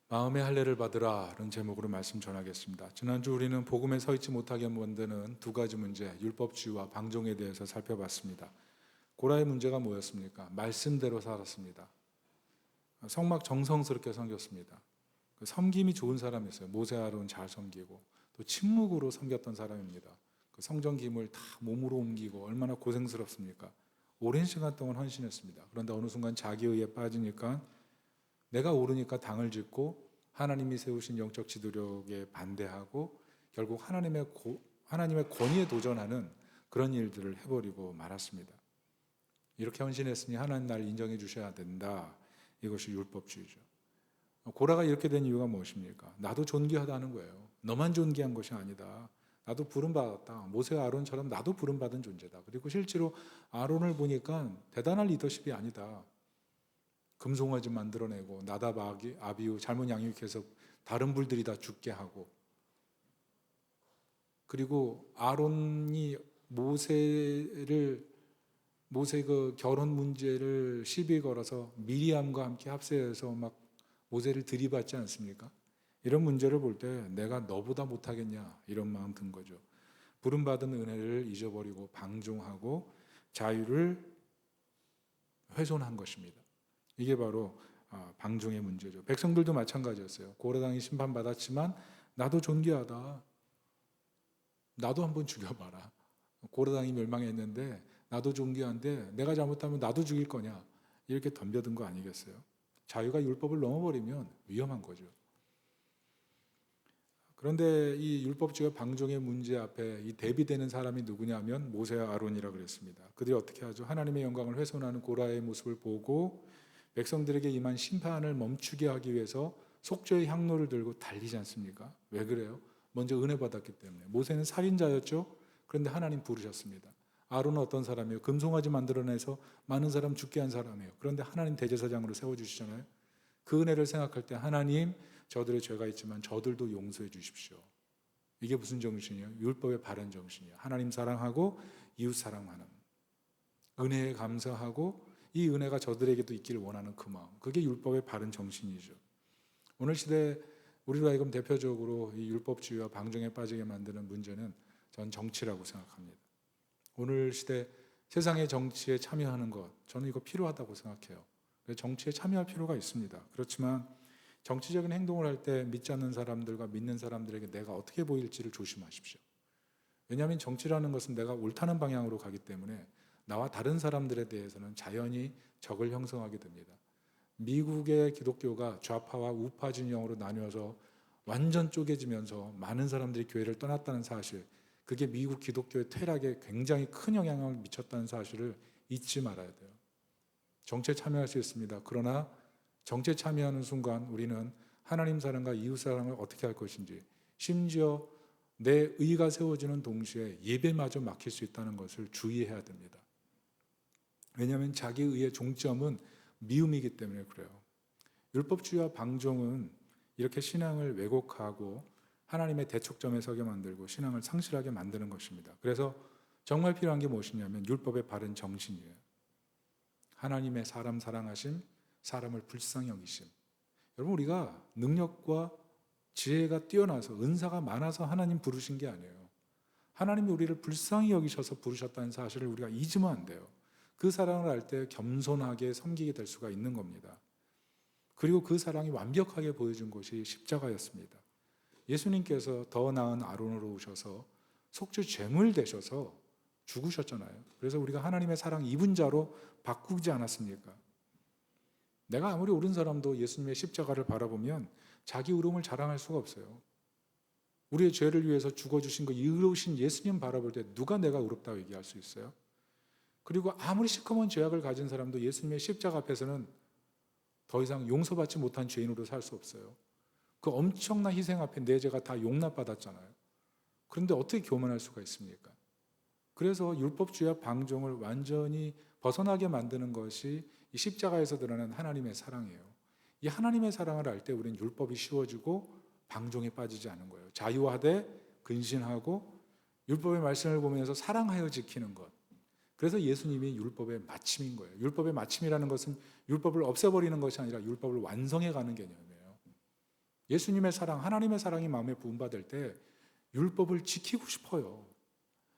마음의 할례를 받으라 라는 제목으로 말씀 전하겠습니다. 지난주 우리는 복음에 서 있지 못하게 만드는 두 가지 문제, 율법주의와 방종에 대해서 살펴봤습니다. 고라의 문제가 뭐였습니까? 말씀대로 살았습니다. 성막 정성스럽게 섬겼습니다. 섬김이 좋은 사람이었어요. 모세 아론 잘 섬기고 또 침묵으로 섬겼던 사람입니다. 그 성전 기물 다 몸으로 옮기고 얼마나 고생스럽습니까? 오랜 시간 동안 헌신했습니다. 그런데 어느 순간 자기 의에 빠지니까 내가 오르니까 당을 짓고 하나님이 세우신 영적 지도력에 반대하고 결국 하나님의 권위에 도전하는 그런 일들을 해버리고 말았습니다. 이렇게 헌신했으니 하나님 날 인정해 주셔야 된다. 이것이 율법주의죠. 고라가 이렇게 된 이유가 무엇입니까? 나도 존귀하다는 거예요. 너만 존귀한 것이 아니다. 나도 부름받았다. 모세와 아론처럼 나도 부름받은 존재다. 그리고 실제로 아론을 보니까 대단한 리더십이 아니다. 금송아지 만들어내고 나답, 아비후 잘못 양육해서 다른 불들이 다 죽게 하고, 그리고 아론이 모세 그 결혼 문제를 시비 걸어서 미리암과 함께 합세해서 막 모세를 들이받지 않습니까? 이런 문제를 볼 때 내가 너보다 못하겠냐 이런 마음 든 거죠. 부름받은 은혜를 잊어버리고 방종하고 자유를 훼손한 것입니다. 이게 바로 방종의 문제죠. 백성들도 마찬가지였어요. 고레당이 심판받았지만 나도 존귀하다. 나도 한번 죽여봐라. 고레당이 멸망했는데 나도 존귀한데 내가 잘못하면 나도 죽일 거냐. 이렇게 덤벼든 거 아니겠어요? 자유가 율법을 넘어버리면 위험한 거죠. 그런데 이 율법주의와 방종의 문제 앞에 이 대비되는 사람이 누구냐면 모세와 아론이라 그랬습니다. 그들이 어떻게 하죠? 하나님의 영광을 훼손하는 고라의 모습을 보고 백성들에게 임한 심판을 멈추게 하기 위해서 속죄의 향로를 들고 달리지 않습니까? 왜 그래요? 먼저 은혜 받았기 때문에. 모세는 살인자였죠. 그런데 하나님 부르셨습니다. 아론은 어떤 사람이에요? 금송아지 만들어내서 많은 사람 죽게 한 사람이에요. 그런데 하나님 대제사장으로 세워주시잖아요. 그 은혜를 생각할 때 하나님, 저들의 죄가 있지만 저들도 용서해 주십시오. 이게 무슨 정신이에요? 율법의 바른 정신이에요. 하나님 사랑하고 이웃 사랑하는, 은혜에 감사하고 이 은혜가 저들에게도 있기를 원하는 그 마음, 그게 율법의 바른 정신이죠. 오늘 시대 우리로 하여금 대표적으로 이 율법주의와 방종에 빠지게 만드는 문제는 전 정치라고 생각합니다. 오늘 시대 세상의 정치에 참여하는 것, 저는 이거 필요하다고 생각해요. 정치에 참여할 필요가 있습니다. 그렇지만 정치적인 행동을 할 때 믿지 않는 사람들과 믿는 사람들에게 내가 어떻게 보일지를 조심하십시오. 왜냐하면 정치라는 것은 내가 옳다는 방향으로 가기 때문에 나와 다른 사람들에 대해서는 자연히 적을 형성하게 됩니다. 미국의 기독교가 좌파와 우파 진영으로 나뉘어서 완전 쪼개지면서 많은 사람들이 교회를 떠났다는 사실, 그게 미국 기독교의 퇴락에 굉장히 큰 영향을 미쳤다는 사실을 잊지 말아야 돼요. 정치에 참여할 수 있습니다. 그러나 정치에 참여하는 순간 우리는 하나님 사랑과 이웃 사랑을 어떻게 할 것인지, 심지어 내 의가 세워지는 동시에 예배마저 막힐 수 있다는 것을 주의해야 됩니다. 왜냐하면 자기 의의 종점은 미움이기 때문에 그래요. 율법주의와 방종은 이렇게 신앙을 왜곡하고 하나님의 대척점에 서게 만들고 신앙을 상실하게 만드는 것입니다. 그래서 정말 필요한 게 무엇이냐면 율법의 바른 정신이에요. 하나님의 사람 사랑하심, 사람을 불쌍히 여기심. 여러분, 우리가 능력과 지혜가 뛰어나서 은사가 많아서 하나님 부르신 게 아니에요. 하나님이 우리를 불쌍히 여기셔서 부르셨다는 사실을 우리가 잊으면 안 돼요. 그 사랑을 할 때 겸손하게 섬기게 될 수가 있는 겁니다. 그리고 그 사랑이 완벽하게 보여준 것이 십자가였습니다. 예수님께서 더 나은 아론으로 오셔서 속죄 제물 되셔서 죽으셨잖아요. 그래서 우리가 하나님의 사랑 입은 자로 바꾸지 않았습니까? 내가 아무리 옳은 사람도 예수님의 십자가를 바라보면 자기 의로움을 자랑할 수가 없어요. 우리의 죄를 위해서 죽어주신 그 의로우신 예수님 바라볼 때 누가 내가 의롭다고 얘기할 수 있어요? 그리고 아무리 시커먼 죄악을 가진 사람도 예수님의 십자가 앞에서는 더 이상 용서받지 못한 죄인으로 살 수 없어요. 그 엄청난 희생 앞에 내 죄가 다 용납받았잖아요. 그런데 어떻게 교만할 수가 있습니까? 그래서 율법주의와 방종을 완전히 벗어나게 만드는 것이 이 십자가에서 드러나는 하나님의 사랑이에요. 이 하나님의 사랑을 알 때 우리는 율법이 쉬워지고 방종에 빠지지 않은 거예요. 자유하되 근신하고 율법의 말씀을 보면서 사랑하여 지키는 것. 그래서 예수님이 율법의 마침인 거예요. 율법의 마침이라는 것은 율법을 없애버리는 것이 아니라 율법을 완성해 가는 개념이에요. 예수님의 사랑, 하나님의 사랑이 마음에 부음받을 때 율법을 지키고 싶어요.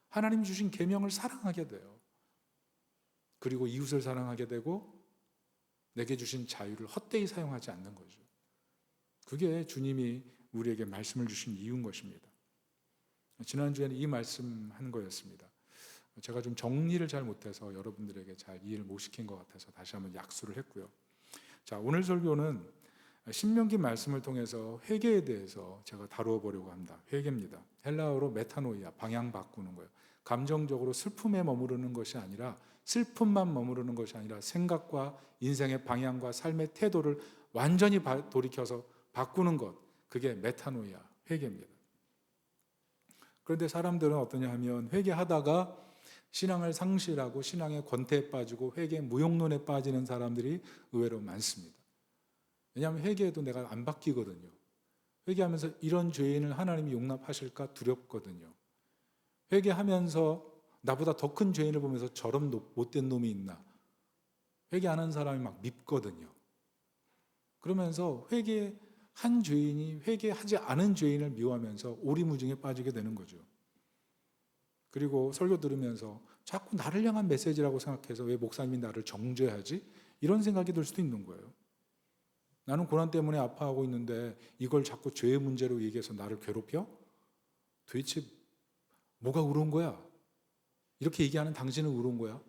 하나님 주신 계명을 사랑하게 돼요. 그리고 이웃을 사랑하게 되고 내게 주신 자유를 헛되이 사용하지 않는 거죠. 그게 주님이 우리에게 말씀을 주신 이유인 것입니다. 지난주에는 이 말씀한 거였습니다. 제가 좀 정리를 잘 못해서 여러분들에게 잘 이해를 못 시킨 것 같아서 다시 한번 약수를 했고요. 자, 오늘 설교는 신명기 말씀을 통해서 회개에 대해서 제가 다루어 보려고 합니다. 회개입니다. 헬라어로 메타노이아, 방향 바꾸는 거예요. 감정적으로 슬픔에 머무르는 것이 아니라, 슬픔만 머무르는 것이 아니라 생각과 인생의 방향과 삶의 태도를 완전히 돌이켜서 바꾸는 것, 그게 메타노이아, 회개입니다. 그런데 사람들은 어떠냐 하면 회개하다가 신앙을 상실하고 신앙의 권태에 빠지고 회개 무용론에 빠지는 사람들이 의외로 많습니다. 왜냐하면 회개해도 내가 안 바뀌거든요. 회개하면서 이런 죄인을 하나님이 용납하실까 두렵거든요. 회개하면서 나보다 더 큰 죄인을 보면서 저런 못된 놈이 있나. 회개하는 사람이 막 밉거든요. 그러면서 회개한 죄인이 회개하지 않은 죄인을 미워하면서 오리무중에 빠지게 되는 거죠. 그리고 설교 들으면서 자꾸 나를 향한 메시지라고 생각해서 왜 목사님이 나를 정죄하지? 이런 생각이 들 수도 있는 거예요. 나는 고난 때문에 아파하고 있는데 이걸 자꾸 죄의 문제로 얘기해서 나를 괴롭혀? 도대체 뭐가 의로운 거야? 이렇게 얘기하는 당신은 의로운 거야?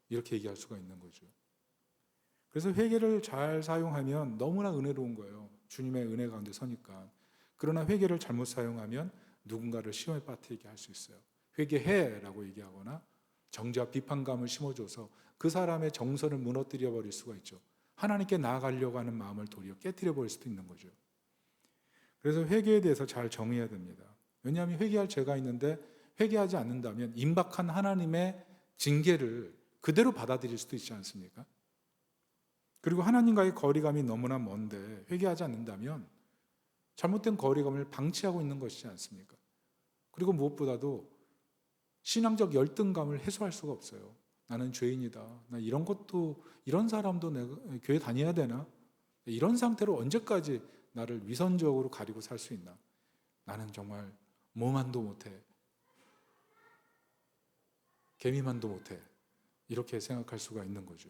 이렇게 얘기할 수가 있는 거죠. 그래서 회개를 잘 사용하면 너무나 은혜로운 거예요. 주님의 은혜 가운데 서니까. 그러나 회개를 잘못 사용하면 누군가를 시험에 빠뜨리게 할 수 있어요. 회개해라고 얘기하거나 정죄와 비판감을 심어줘서 그 사람의 정서를 무너뜨려 버릴 수가 있죠. 하나님께 나아가려고 하는 마음을 도리어 깨뜨려 버릴 수도 있는 거죠. 그래서 회개에 대해서 잘 정의해야 됩니다. 왜냐하면 회개할 죄가 있는데 회개하지 않는다면 임박한 하나님의 징계를 그대로 받아들일 수도 있지 않습니까? 그리고 하나님과의 거리감이 너무나 먼데 회개하지 않는다면 잘못된 거리감을 방치하고 있는 것이지 않습니까? 그리고 무엇보다도 신앙적 열등감을 해소할 수가 없어요. 나는 죄인이다. 나 이런 것도, 이런 사람도 내가 교회 다녀야 되나? 이런 상태로 언제까지 나를 위선적으로 가리고 살 수 있나? 나는 정말 뭐만도 못해. 개미만도 못해. 이렇게 생각할 수가 있는 거죠.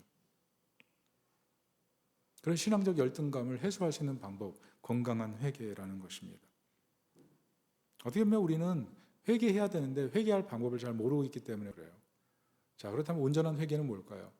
그런 신앙적 열등감을 해소할 수 있는 방법, 건강한 회개라는 것입니다. 어떻게 보면 우리는 회개해야 되는데 회개할 방법을 잘 모르고 있기 때문에 그래요. 자, 그렇다면 온전한 회개는 뭘까요?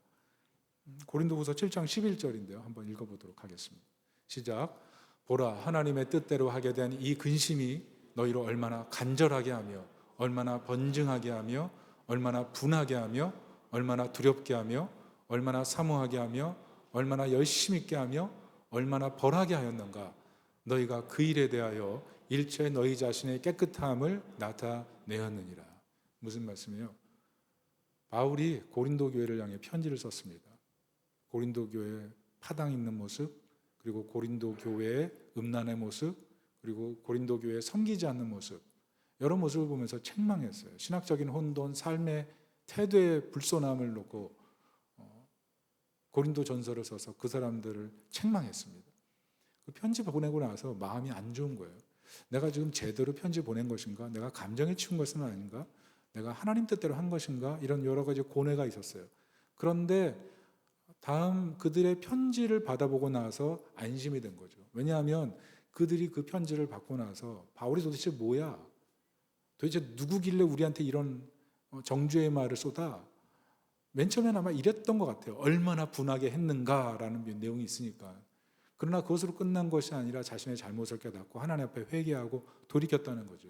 고린도후서 7장 11절인데요. 한번 읽어보도록 하겠습니다. 시작. 보라, 하나님의 뜻대로 하게 된 이 근심이 너희를 얼마나 간절하게 하며 얼마나 번증하게 하며 얼마나 분하게 하며 얼마나 두렵게 하며 얼마나 사모하게 하며 얼마나 열심 있게 하며 얼마나 벌하게 하였는가. 너희가 그 일에 대하여 일체 너희 자신의 깨끗함을 나타내었느니라. 무슨 말씀이에요? 바울이 고린도 교회를 향해 편지를 썼습니다. 고린도 교회의 파당 있는 모습, 그리고 고린도 교회의 음란의 모습, 그리고 고린도 교회의 섬기지 않는 모습, 여러 모습을 보면서 책망했어요. 신학적인 혼돈, 삶의 태도의 불손함을 놓고 고린도 전서를 써서 그 사람들을 책망했습니다. 그 편지 보내고 나서 마음이 안 좋은 거예요. 내가 지금 제대로 편지 보낸 것인가? 내가 감정에 치운 것은 아닌가? 내가 하나님 뜻대로 한 것인가? 이런 여러 가지 고뇌가 있었어요. 그런데 다음 그들의 편지를 받아보고 나서 안심이 된 거죠. 왜냐하면 그들이 그 편지를 받고 나서 바울이 도대체 뭐야? 도대체 누구길래 우리한테 이런 정죄의 말을 쏟아? 맨 처음엔 아마 이랬던 것 같아요. 얼마나 분하게 했는가라는 내용이 있으니까. 그러나 그것으로 끝난 것이 아니라 자신의 잘못을 깨닫고 하나님 앞에 회개하고 돌이켰다는 거죠.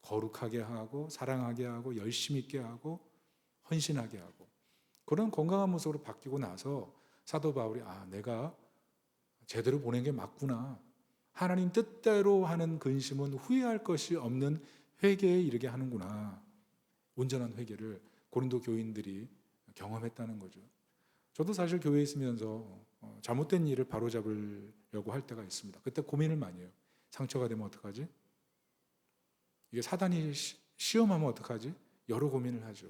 거룩하게 하고 사랑하게 하고 열심 있게 하고 헌신하게 하고 그런 건강한 모습으로 바뀌고 나서 사도 바울이 내가 제대로 보낸 게 맞구나. 하나님 뜻대로 하는 근심은 후회할 것이 없는 회개에 이르게 하는구나. 온전한 회개를 고린도 교인들이 경험했다는 거죠. 저도 사실 교회에 있으면서 잘못된 일을 바로잡으려고 할 때가 있습니다. 그때 고민을 많이 해요. 상처가 되면 어떡하지? 이게 사단이 시험하면 어떡하지? 여러 고민을 하죠.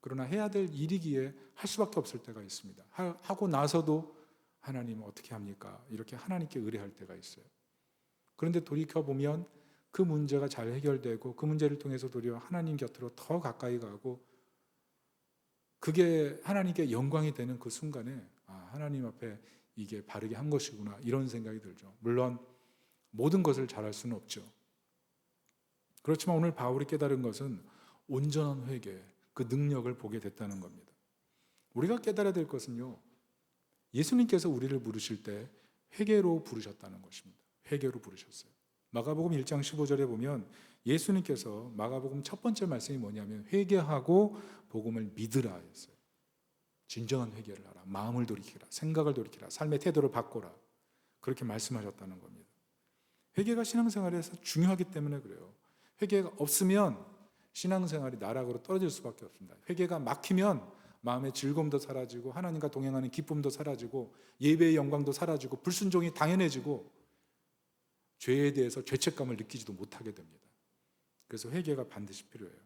그러나 해야 될 일이기에 할 수밖에 없을 때가 있습니다. 하고 나서도 하나님 어떻게 합니까? 이렇게 하나님께 의뢰할 때가 있어요. 그런데 돌이켜보면 그 문제가 잘 해결되고 그 문제를 통해서 도리어 하나님 곁으로 더 가까이 가고 그게 하나님께 영광이 되는 그 순간에 하나님 앞에 이게 바르게 한 것이구나 이런 생각이 들죠. 물론 모든 것을 잘할 수는 없죠. 그렇지만 오늘 바울이 깨달은 것은 온전한 회개, 그 능력을 보게 됐다는 겁니다. 우리가 깨달아야 될 것은요, 예수님께서 우리를 부르실 때 회개로 부르셨다는 것입니다. 회개로 부르셨어요. 마가복음 1장 15절에 보면 예수님께서 마가복음 첫 번째 말씀이 뭐냐면 회개하고 복음을 믿으라 했어요. 진정한 회개를 하라. 마음을 돌이키라. 생각을 돌이키라. 삶의 태도를 바꿔라. 그렇게 말씀하셨다는 겁니다. 회개가 신앙생활에서 중요하기 때문에 그래요. 회개가 없으면 신앙생활이 나락으로 떨어질 수밖에 없습니다. 회개가 막히면 마음의 즐거움도 사라지고 하나님과 동행하는 기쁨도 사라지고 예배의 영광도 사라지고 불순종이 당연해지고 죄에 대해서 죄책감을 느끼지도 못하게 됩니다. 그래서 회개가 반드시 필요해요.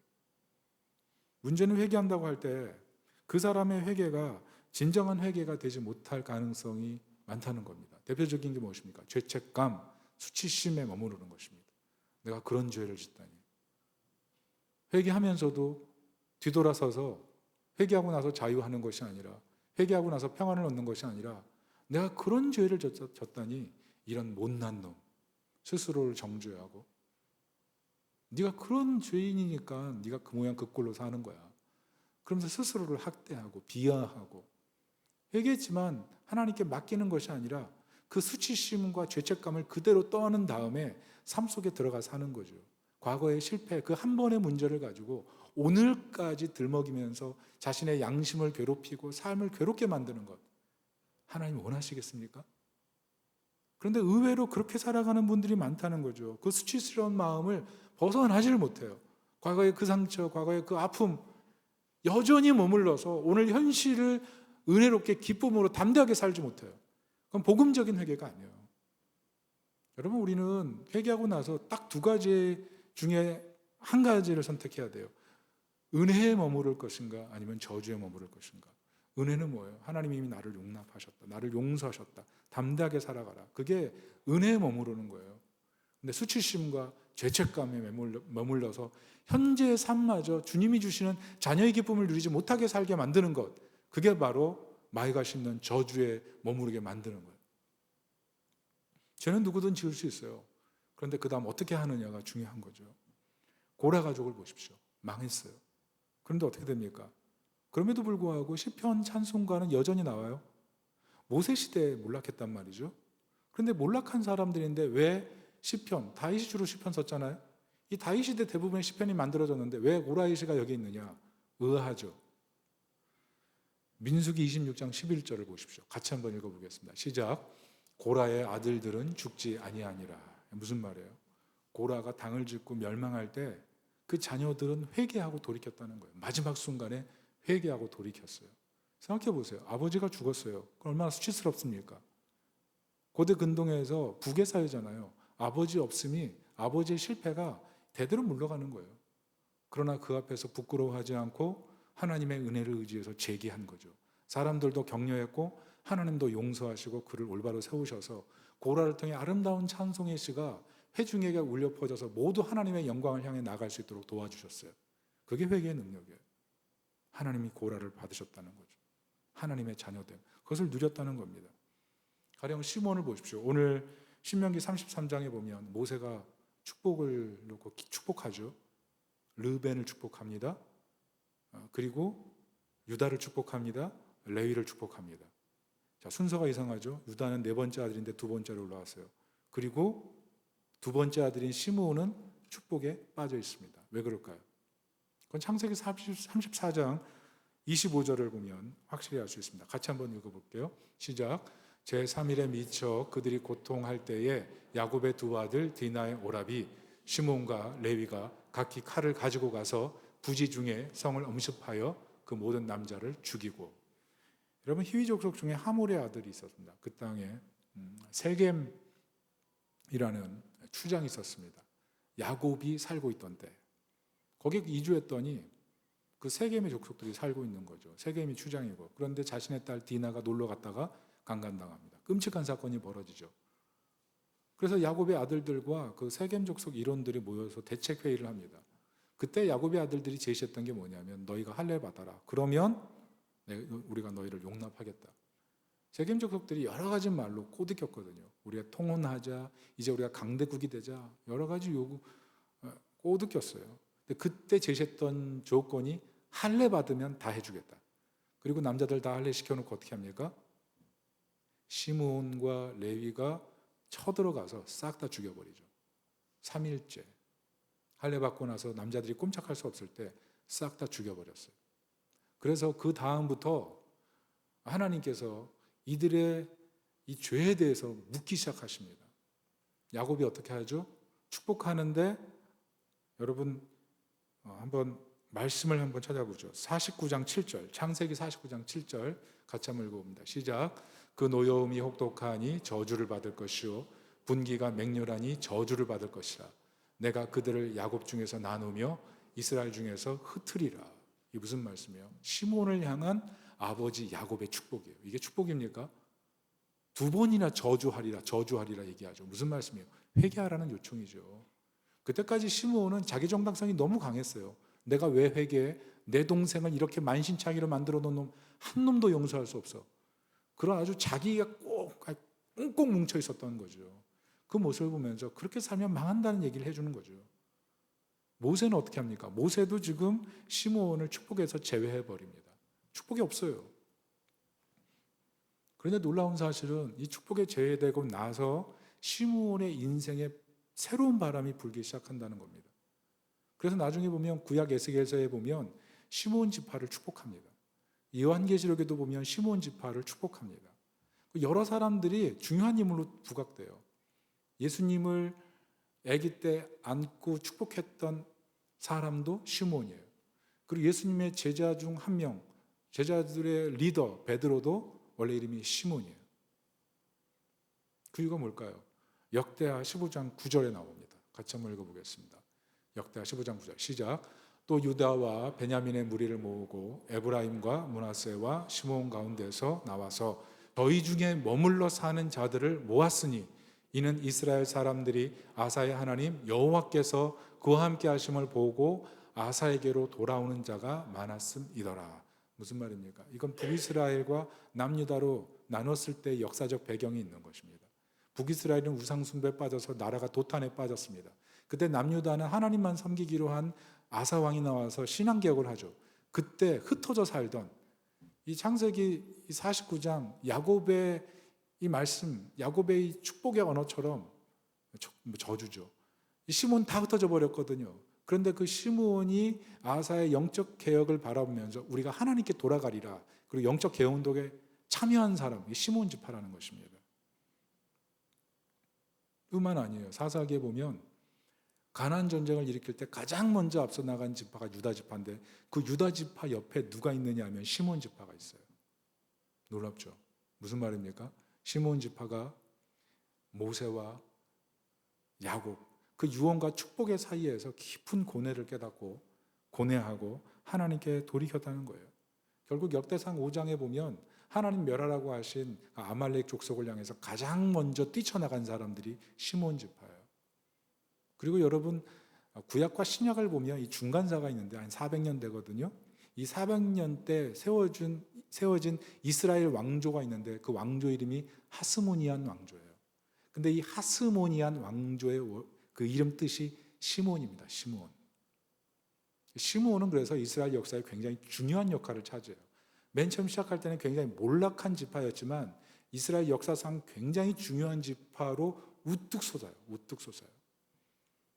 문제는 회개한다고 할 때 그 사람의 회개가 진정한 회개가 되지 못할 가능성이 많다는 겁니다. 대표적인 게 무엇입니까? 죄책감, 수치심에 머무르는 것입니다. 내가 그런 죄를 짓다니. 회개하면서도 뒤돌아서서 회개하고 나서 자유하는 것이 아니라 회개하고 나서 평안을 얻는 것이 아니라 내가 그런 죄를 졌다니 이런 못난 놈. 스스로를 정죄하고 네가 그런 죄인이니까 네가 그 모양 그 꼴로 사는 거야. 그러면서 스스로를 학대하고 비하하고 회개했지만 하나님께 맡기는 것이 아니라 그 수치심과 죄책감을 그대로 떠안은 다음에 삶 속에 들어가 사는 거죠. 과거의 실패, 그 한 번의 문제를 가지고 오늘까지 들먹이면서 자신의 양심을 괴롭히고 삶을 괴롭게 만드는 것. 하나님 원하시겠습니까? 그런데 의외로 그렇게 살아가는 분들이 많다는 거죠. 그 수치스러운 마음을 벗어나지를 못해요. 과거의 그 상처, 과거의 그 아픔 여전히 머물러서 오늘 현실을 은혜롭게 기쁨으로 담대하게 살지 못해요. 그건 복음적인 회개가 아니에요. 여러분 우리는 회개하고 나서 딱 두 가지 중에 한 가지를 선택해야 돼요. 은혜에 머무를 것인가 아니면 저주에 머무를 것인가. 은혜는 뭐예요? 하나님이 이미 나를 용납하셨다. 나를 용서하셨다. 담대하게 살아가라. 그게 은혜에 머무르는 거예요. 근데 수치심과 죄책감에 머물러서 현재의 삶마저 주님이 주시는 자녀의 기쁨을 누리지 못하게 살게 만드는 것. 그게 바로 마귀가 심는 저주에 머무르게 만드는 거예요. 죄는 누구든 지을 수 있어요. 그런데 그 다음 어떻게 하느냐가 중요한 거죠. 고라 가족을 보십시오. 망했어요. 그런데 어떻게 됩니까? 그럼에도 불구하고 시편 찬송가는 여전히 나와요. 모세 시대에 몰락했단 말이죠. 그런데 몰락한 사람들인데 왜 시편, 다윗이 주로 시편 썼잖아요. 이 다윗 시대 대부분의 시편이 만들어졌는데 왜 고라이시가 여기 있느냐? 의아하죠. 민수기 26장 11절을 보십시오. 같이 한번 읽어보겠습니다. 시작. 고라의 아들들은 죽지 아니하니라. 무슨 말이에요? 고라가 당을 짓고 멸망할 때 그 자녀들은 회개하고 돌이켰다는 거예요. 마지막 순간에 회개하고 돌이켰어요. 생각해 보세요. 아버지가 죽었어요. 얼마나 수치스럽습니까? 고대 근동에서 부계 사회잖아요. 아버지 없음이 아버지의 실패가 대대로 물러가는 거예요. 그러나 그 앞에서 부끄러워하지 않고 하나님의 은혜를 의지해서 재기한 거죠. 사람들도 격려했고 하나님도 용서하시고 그를 올바로 세우셔서 고라를 통해 아름다운 찬송의 시가 회중에게 울려 퍼져서 모두 하나님의 영광을 향해 나갈 수 있도록 도와주셨어요. 그게 회개의 능력이에요. 하나님이 고라를 받으셨다는 거죠. 하나님의 자녀됨. 그것을 누렸다는 겁니다. 가령 시몬을 보십시오. 오늘 신명기 33장에 보면 모세가 축복을 놓고 축복하죠. 르벤을 축복합니다. 그리고 유다를 축복합니다. 레위를 축복합니다. 자, 순서가 이상하죠. 유다는 네 번째 아들인데 두 번째로 올라왔어요. 그리고 두 번째 아들인 시므온은 축복에 빠져 있습니다. 왜 그럴까요? 그건 창세기 34장 25절을 보면 확실히 알 수 있습니다. 같이 한번 읽어볼게요. 시작. 제3일에 미쳐 그들이 고통할 때에 야곱의 두 아들 디나의 오라비 시몬과 레위가 각기 칼을 가지고 가서 부지 중에 성을 엄습하여 그 모든 남자를 죽이고. 여러분 히위 족속 중에 하몰의 아들이 있었습니다. 그 땅에 세겜이라는 추장이 있었습니다. 야곱이 살고 있던 때 거기에 이주했더니 그 세겜의 족속들이 살고 있는 거죠. 세겜이 추장이고. 그런데 자신의 딸 디나가 놀러 갔다가 강간당합니다. 끔찍한 사건이 벌어지죠. 그래서 야곱의 아들들과 그 세겜 족속 일원들이 모여서 대책 회의를 합니다. 그때 야곱의 아들들이 제시했던 게 뭐냐면 너희가 할례 받아라. 그러면 우리가 너희를 용납하겠다. 세겜 족속들이 여러 가지 말로 꼬드겼거든요. 우리가 통혼하자, 이제 우리가 강대국이 되자, 여러 가지 요구 꼬드겼어요. 근데 그때 제시했던 조건이 할례 받으면 다 해주겠다. 그리고 남자들 다 할례 시켜놓고 어떻게 합니까? 시므온과 레위가 쳐들어가서 싹 다 죽여버리죠. 3일째 할례 받고 나서 남자들이 꼼짝할 수 없을 때 싹 다 죽여버렸어요. 그래서 그 다음부터 하나님께서 이들의 이 죄에 대해서 묻기 시작하십니다. 야곱이 어떻게 하죠? 축복하는데 여러분 한번 말씀을 한번 찾아보죠. 49장 7절, 창세기 49장 7절 같이 한번 읽어봅니다. 시작. 그 노여움이 혹독하니 저주를 받을 것이요 분기가 맹렬하니 저주를 받을 것이라. 내가 그들을 야곱 중에서 나누며 이스라엘 중에서 흩으리라. 이게 무슨 말씀이에요? 시몬을 향한 아버지 야곱의 축복이에요. 이게 축복입니까? 2번이나 저주하리라 얘기하죠. 무슨 말씀이에요? 회개하라는 요청이죠. 그때까지 시므온은 자기 정당성이 너무 강했어요. 내가 왜 회개해? 내 동생을 이렇게 만신창이로 만들어 놓은 놈 한 놈도 용서할 수 없어. 그런 아주 자기가 꽁꽁 뭉쳐 있었던 거죠. 그 모습을 보면서 그렇게 살면 망한다는 얘기를 해주는 거죠. 모세는 어떻게 합니까? 모세도 지금 시므온을 축복해서 제외해 버립니다. 축복이 없어요. 그런데 놀라운 사실은 이 축복에 제외되고 나서 시므온의 인생에 새로운 바람이 불기 시작한다는 겁니다. 그래서 나중에 보면 구약 에스겔서에 보면 시므온 지파를 축복합니다. 요한계시록에도 보면 시므온 지파를 축복합니다. 여러 사람들이 중요한 인물로 부각돼요. 예수님을 아기 때 안고 축복했던 사람도 시므온이에요. 그리고 예수님의 제자 중 한 명, 제자들의 리더 베드로도 원래 이름이 시몬이에요. 그 이유가 뭘까요? 역대하 15장 9절에 나옵니다. 같이 한번 읽어보겠습니다. 역대하 15장 9절 시작. 또 유다와 베냐민의 무리를 모으고 에브라임과 므낫세와 시므온 가운데서 나와서 저희 중에 머물러 사는 자들을 모았으니 이는 이스라엘 사람들이 아사의 하나님 여호와께서 그와 함께 하심을 보고 아사에게로 돌아오는 자가 많았음이더라. 무슨 말입니까? 이건 북이스라엘과 남유다로 나눴을 때 역사적 배경이 있는 것입니다. 북이스라엘은 우상숭배에 빠져서 나라가 도탄에 빠졌습니다. 그때 남유다는 하나님만 섬기기로 한 아사 왕이 나와서 신앙개혁을 하죠. 그때 흩어져 살던 이 창세기 49장 야곱의 이 말씀, 야곱의 이 축복의 언어처럼 저주죠. 이 시몬 다 흩어져 버렸거든요. 그런데 그 시므온이 아사의 영적 개혁을 바라보면서 우리가 하나님께 돌아가리라. 그리고 영적 개혁 운동에 참여한 사람이 시므온 지파라는 것입니다. 뿐만 아니에요. 사사기에 보면 가나안 전쟁을 일으킬 때 가장 먼저 앞서 나간 지파가 유다 지파인데 그 유다 지파 옆에 누가 있느냐 하면 시므온 지파가 있어요. 놀랍죠? 무슨 말입니까? 시므온 지파가 모세와 야곱 그 유언과 축복의 사이에서 깊은 고뇌를 깨닫고 고뇌하고 하나님께 돌이켰다는 거예요. 결국 역대상 5장에 보면 하나님 멸하라고 하신 아말렉 족속을 향해서 가장 먼저 뛰쳐나간 사람들이 시므온 지파예요. 그리고 여러분 구약과 신약을 보면 이 중간사가 있는데 한 400년 되거든요. 이 400년 때 세워진 이스라엘 왕조가 있는데 그 왕조 이름이 하스모니안 왕조예요. 근데 이 하스모니안 왕조의 그 이름 뜻이 시몬입니다. 시몬. 시몬은 그래서 이스라엘 역사에 굉장히 중요한 역할을 차지해요. 맨 처음 시작할 때는 굉장히 몰락한 지파였지만 이스라엘 역사상 굉장히 중요한 지파로 우뚝 솟아요.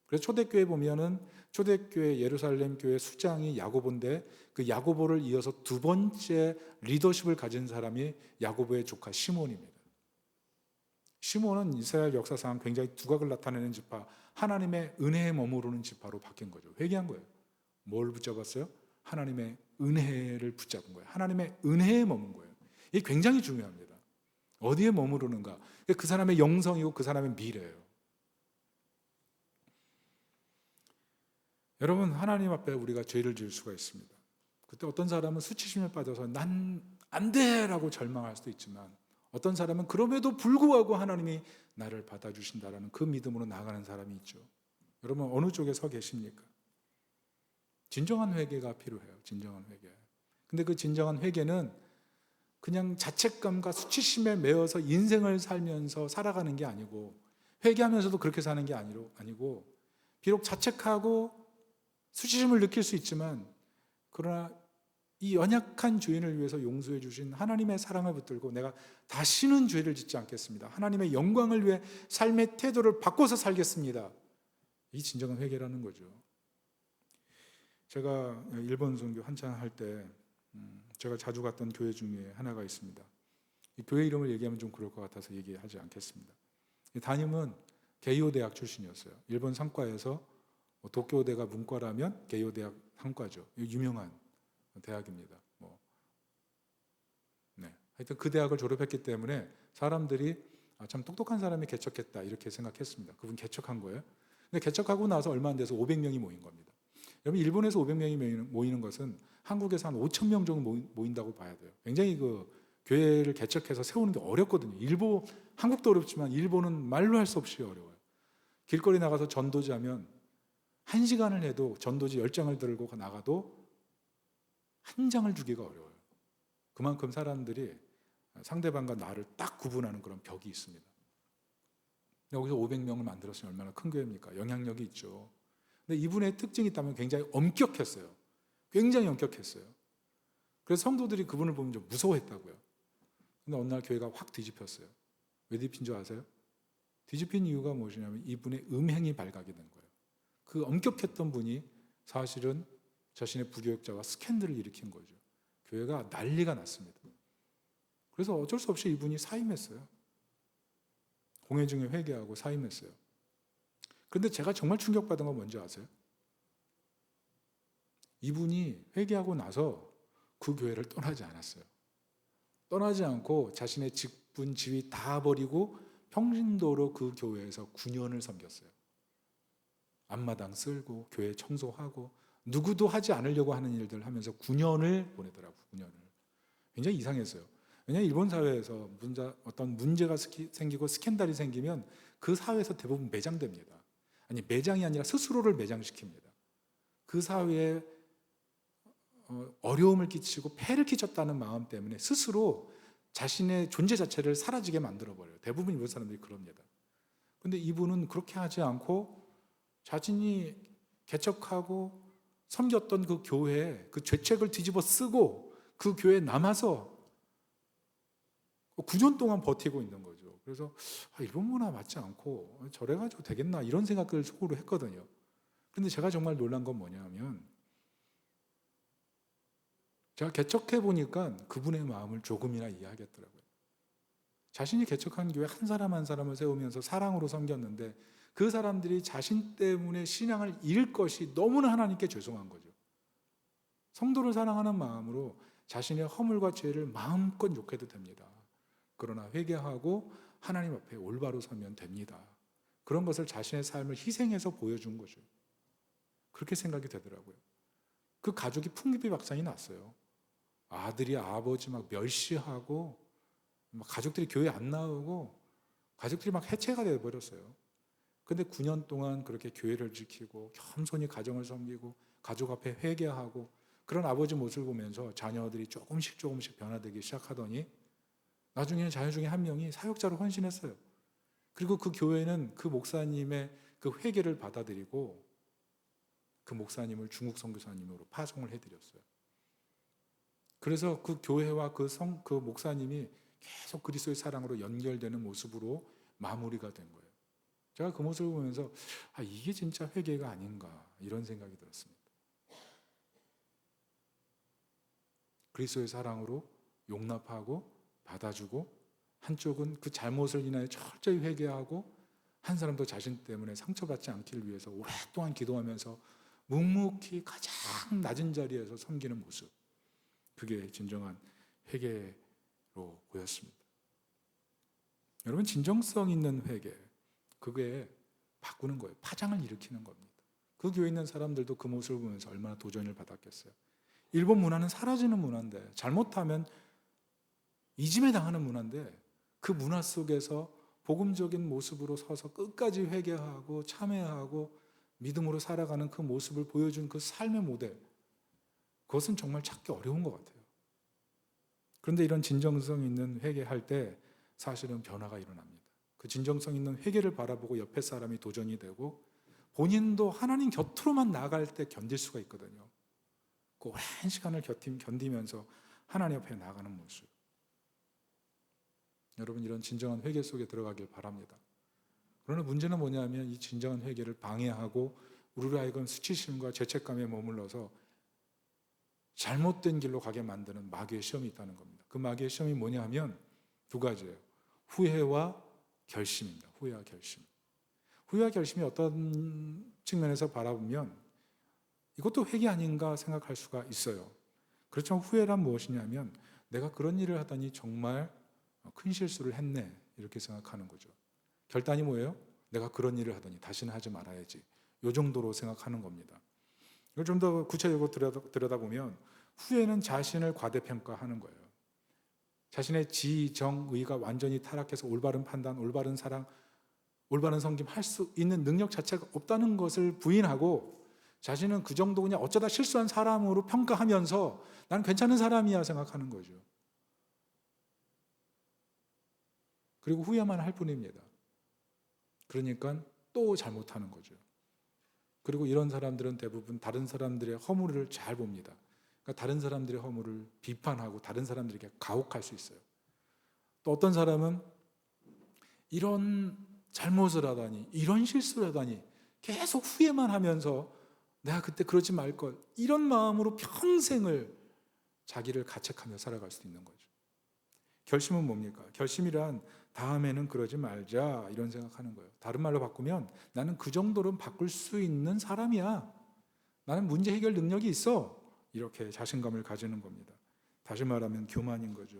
그래서 초대교회 보면은 초대교회 예루살렘 교회 수장이 야고보인데 그 야고보를 이어서 2번째 리더십을 가진 사람이 야고보의 조카 시몬입니다. 시몬은 이스라엘 역사상 굉장히 두각을 나타내는 지파, 하나님의 은혜에 머무르는 지파로 바뀐 거죠. 회개한 거예요. 뭘 붙잡았어요? 하나님의 은혜를 붙잡은 거예요. 하나님의 은혜에 머문 거예요. 이게 굉장히 중요합니다. 어디에 머무르는가? 그 사람의 영성이고 그 사람의 미래예요. 여러분, 하나님 앞에 우리가 죄를 지을 수가 있습니다. 그때 어떤 사람은 수치심에 빠져서 난 안 돼라고 절망할 수도 있지만 어떤 사람은 그럼에도 불구하고 하나님이 나를 받아주신다라는 그 믿음으로 나아가는 사람이 있죠. 여러분 어느 쪽에 서 계십니까? 진정한 회개가 필요해요. 진정한 회개. 근데 그 진정한 회개는 그냥 자책감과 수치심에 매여서 인생을 살면서 살아가는 게 아니고, 회개하면서도 그렇게 사는 게 아니고, 비록 자책하고 수치심을 느낄 수 있지만 그러나 이 연약한 죄인을 위해서 용서해 주신 하나님의 사랑을 붙들고 내가 다시는 죄를 짓지 않겠습니다, 하나님의 영광을 위해 삶의 태도를 바꿔서 살겠습니다, 이 진정한 회개라는 거죠. 제가 일본 선교 한창 할 때 제가 자주 갔던 교회 중에 하나가 있습니다. 이 교회 이름을 얘기하면 좀 그럴 것 같아서 얘기하지 않겠습니다. 담임은 게이오 대학 출신이었어요. 일본 상과에서 도쿄대가 문과라면 게이오 대학 상과죠. 유명한 대학입니다. 하여튼 그 대학을 졸업했기 때문에 사람들이 참 똑똑한 사람이 개척했다 이렇게 생각했습니다. 그분 개척한 거예요. 근데 개척하고 나서 얼마 안 돼서 500명이 모인 겁니다. 여러분 일본에서 500명이 모이는 것은 한국에서 한 5천 명 정도 모인다고 봐야 돼요. 굉장히 그 교회를 개척해서 세우는 게 어렵거든요. 한국도 어렵지만 일본은 말로 할 수 없이 어려워요. 길거리 나가서 전도지하면 1시간을 해도 전도지 10장을 들고 나가도 한 장을 주기가 어려워요. 그만큼 사람들이 상대방과 나를 딱 구분하는 그런 벽이 있습니다. 여기서 500명을 만들었으면 얼마나 큰 교회입니까? 영향력이 있죠. 근데 이분의 특징이 있다면 굉장히 엄격했어요. 굉장히 엄격했어요. 그래서 성도들이 그분을 보면 좀 무서워했다고요. 근데 어느 날 교회가 확 뒤집혔어요. 왜 뒤집힌 줄 아세요? 뒤집힌 이유가 무엇이냐면 이분의 음행이 발각이 된 거예요. 그 엄격했던 분이 사실은 자신의 부교역자와 스캔들을 일으킨 거죠. 교회가 난리가 났습니다. 그래서 어쩔 수 없이 이분이 사임했어요. 공회 중에 회개하고 사임했어요. 그런데 제가 정말 충격받은 건 뭔지 아세요? 이분이 회개하고 나서 그 교회를 떠나지 않았어요. 떠나지 않고 자신의 직분, 지위 다 버리고 평신도로 그 교회에서 9년을 섬겼어요. 앞마당 쓸고 교회 청소하고 누구도 하지 않으려고 하는 일들 하면서 9년을 보내더라고요. 9년을. 굉장히 이상했어요. 왜냐하면 일본 사회에서 어떤 문제가 생기고 스캔들이 생기면 그 사회에서 대부분 매장됩니다. 아니 매장이 아니라 스스로를 매장시킵니다. 그 사회에 어려움을 끼치고 폐를 끼쳤다는 마음 때문에 스스로 자신의 존재 자체를 사라지게 만들어버려요. 대부분 일본 사람들이 그럽니다. 그런데 이분은 그렇게 하지 않고 자신이 개척하고 섬겼던 그 교회에 그 죄책을 뒤집어 쓰고 그 교회에 남아서 9년 동안 버티고 있는 거죠. 그래서 일본 문화 맞지 않고 저래가지고 되겠나 이런 생각을 속으로 했거든요. 그런데 제가 정말 놀란 건 뭐냐면 제가 개척해 보니까 그분의 마음을 조금이나 이해하겠더라고요. 자신이 개척한 교회 한 사람 한 사람을 세우면서 사랑으로 섬겼는데 그 사람들이 자신 때문에 신앙을 잃을 것이 너무나 하나님께 죄송한 거죠. 성도를 사랑하는 마음으로 자신의 허물과 죄를 마음껏 욕해도 됩니다. 그러나 회개하고 하나님 앞에 올바로 서면 됩니다. 그런 것을 자신의 삶을 희생해서 보여준 거죠. 그렇게 생각이 되더라고요. 그 가족이 풍비박산이 났어요. 아들이 아버지 막 멸시하고 막 가족들이 교회 안 나오고 가족들이 막 해체가 되어버렸어요. 근데 9년 동안 그렇게 교회를 지키고 겸손히 가정을 섬기고 가족 앞에 회개하고 그런 아버지 모습을 보면서 자녀들이 조금씩 변화되기 시작하더니 나중에는 자녀 중에 한 명이 사역자로 헌신했어요. 그리고 그 교회는 그 목사님의 그 회개를 받아들이고 그 목사님을 중국 선교사님으로 파송을 해드렸어요. 그래서 그 교회와 그 목사님이 계속 그리스도의 사랑으로 연결되는 모습으로 마무리가 된 거예요. 제가 그 모습을 보면서 이게 진짜 회개가 아닌가 이런 생각이 들었습니다. 그리스도의 사랑으로 용납하고 받아주고 한쪽은 그 잘못을 인하여 철저히 회개하고 한 사람도 자신 때문에 상처받지 않기를 위해서 오랫동안 기도하면서 묵묵히 가장 낮은 자리에서 섬기는 모습, 그게 진정한 회개로 보였습니다. 여러분 진정성 있는 회개, 그게 바꾸는 거예요. 파장을 일으키는 겁니다. 그 교회에 있는 사람들도 그 모습을 보면서 얼마나 도전을 받았겠어요. 일본 문화는 사라지는 문화인데 잘못하면 이짐에 당하는 문화인데 그 문화 속에서 복음적인 모습으로 서서 끝까지 회개하고 참회하고 믿음으로 살아가는 그 모습을 보여준 그 삶의 모델, 그것은 정말 찾기 어려운 것 같아요. 그런데 이런 진정성 있는 회개할 때 사실은 변화가 일어납니다. 그 진정성 있는 회개를 바라보고 옆에 사람이 도전이 되고 본인도 하나님 곁으로만 나아갈 때 견딜 수가 있거든요. 그 오랜 시간을 견디면서 하나님 옆에 나아가는 모습. 여러분, 이런 진정한 회개 속에 들어가길 바랍니다. 그러나 문제는 뭐냐면 이 진정한 회개를 방해하고 우리로 하여금 수치심과 죄책감에 머물러서 잘못된 길로 가게 만드는 마귀의 시험이 있다는 겁니다. 그 마귀의 시험이 뭐냐면 두 가지예요. 후회와 결심입니다. 후회와 결심. 후회와 결심이 어떤 측면에서 바라보면 이것도 회개 아닌가 생각할 수가 있어요. 그렇지만 후회란 무엇이냐면 내가 그런 일을 하다니 정말 큰 실수를 했네, 이렇게 생각하는 거죠. 결단이 뭐예요? 내가 그런 일을 하다니 다시는 하지 말아야지, 이 정도로 생각하는 겁니다. 이걸 좀 더 구체적으로 들여다보면 후회는 자신을 과대평가하는 거예요. 자신의 지, 정, 의가 완전히 타락해서 올바른 판단, 올바른 사랑, 올바른 섬김 할 수 있는 능력 자체가 없다는 것을 부인하고 자신은 그 정도 그냥 어쩌다 실수한 사람으로 평가하면서 나는 괜찮은 사람이야 생각하는 거죠. 그리고 후회만 할 뿐입니다. 그러니까 또 잘못하는 거죠. 그리고 이런 사람들은 대부분 다른 사람들의 허물을 잘 봅니다. 그러니까 다른 사람들의 허물을 비판하고 다른 사람들에게 가혹할 수 있어요. 또 어떤 사람은 이런 잘못을 하다니, 이런 실수를 하다니 계속 후회만 하면서 내가 그때 그러지 말걸, 이런 마음으로 평생을 자기를 가책하며 살아갈 수도 있는 거죠. 결심은 뭡니까? 결심이란 다음에는 그러지 말자, 이런 생각하는 거예요. 다른 말로 바꾸면 나는 그 정도로 바꿀 수 있는 사람이야, 나는 문제 해결 능력이 있어, 이렇게 자신감을 가지는 겁니다. 다시 말하면 교만인 거죠.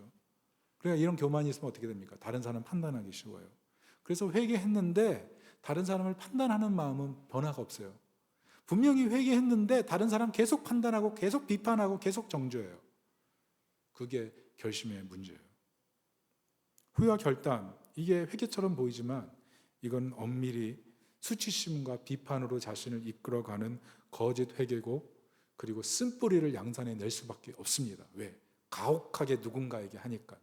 그러니까 이런 교만이 있으면 어떻게 됩니까? 다른 사람 판단하기 쉬워요. 그래서 회개했는데 다른 사람을 판단하는 마음은 변화가 없어요. 분명히 회개했는데 다른 사람 계속 판단하고 계속 비판하고 계속 정죄해요. 그게 결심의 문제예요. 후회와 결단, 이게 회개처럼 보이지만 이건 엄밀히 수치심과 비판으로 자신을 이끌어가는 거짓 회개고, 그리고 쓴뿌리를 양산해 낼 수밖에 없습니다. 왜? 가혹하게 누군가에게 하니까.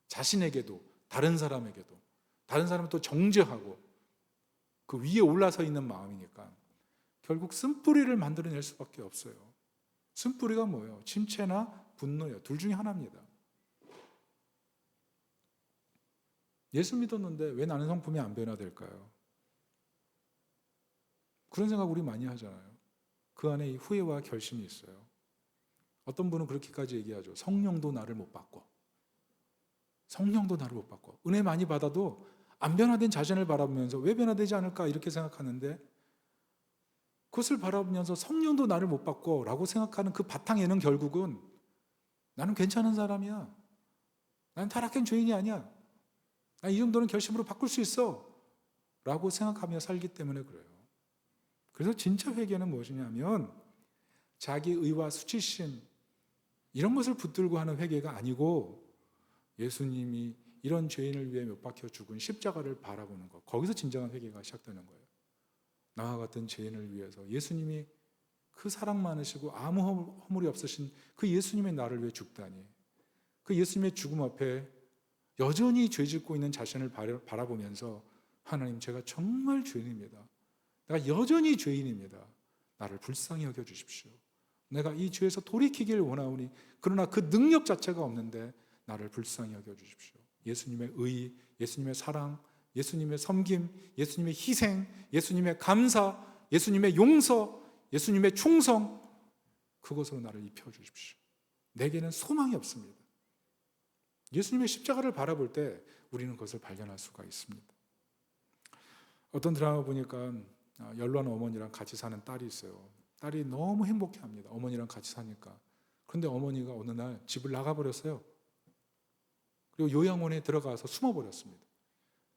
자신에게도 다른 사람에게도, 다른 사람을 또 정죄하고 그 위에 올라서 있는 마음이니까 결국 쓴뿌리를 만들어낼 수밖에 없어요. 쓴뿌리가 뭐예요? 침체나 분노예요. 둘 중에 하나입니다. 예수 믿었는데 왜 나는 성품이 안 변화될까요? 그런 생각 우리 많이 하잖아요. 그 안에 이 후회와 결심이 있어요. 어떤 분은 그렇게까지 얘기하죠. 성령도 나를 못 바꿔. 성령도 나를 못 바꿔. 은혜 많이 받아도 안 변화된 자신을 바라보면서 왜 변화되지 않을까 이렇게 생각하는데, 그것을 바라보면서 성령도 나를 못 바꿔 라고 생각하는 그 바탕에는 결국은 나는 괜찮은 사람이야, 나는 타락한 죄인이 아니야, 난 이 정도는 결심으로 바꿀 수 있어 라고 생각하며 살기 때문에 그래요. 그래서 진짜 회개는 무엇이냐면 자기 의와 수치심 이런 것을 붙들고 하는 회개가 아니고 예수님이 이런 죄인을 위해 못 박혀 죽은 십자가를 바라보는 것, 거기서 진정한 회개가 시작되는 거예요. 나와 같은 죄인을 위해서 예수님이 그 사랑 많으시고 아무 허물이 없으신 그 예수님의 나를 위해 죽다니, 그 예수님의 죽음 앞에 여전히 죄짓고 있는 자신을 바라보면서 하나님, 제가 정말 죄인입니다. 내가 여전히 죄인입니다. 나를 불쌍히 여겨주십시오. 내가 이 죄에서 돌이키길 원하오니 그러나 그 능력 자체가 없는데 나를 불쌍히 여겨주십시오. 예수님의 의, 예수님의 사랑, 예수님의 섬김, 예수님의 희생, 예수님의 감사, 예수님의 용서, 예수님의 충성, 그것으로 나를 입혀주십시오. 내게는 소망이 없습니다. 예수님의 십자가를 바라볼 때 우리는 그것을 발견할 수가 있습니다. 어떤 드라마 보니까 연로한 어머니랑 같이 사는 딸이 있어요. 딸이 너무 행복해합니다. 어머니랑 같이 사니까. 그런데 어머니가 어느 날 집을 나가버렸어요. 그리고 요양원에 들어가서 숨어버렸습니다.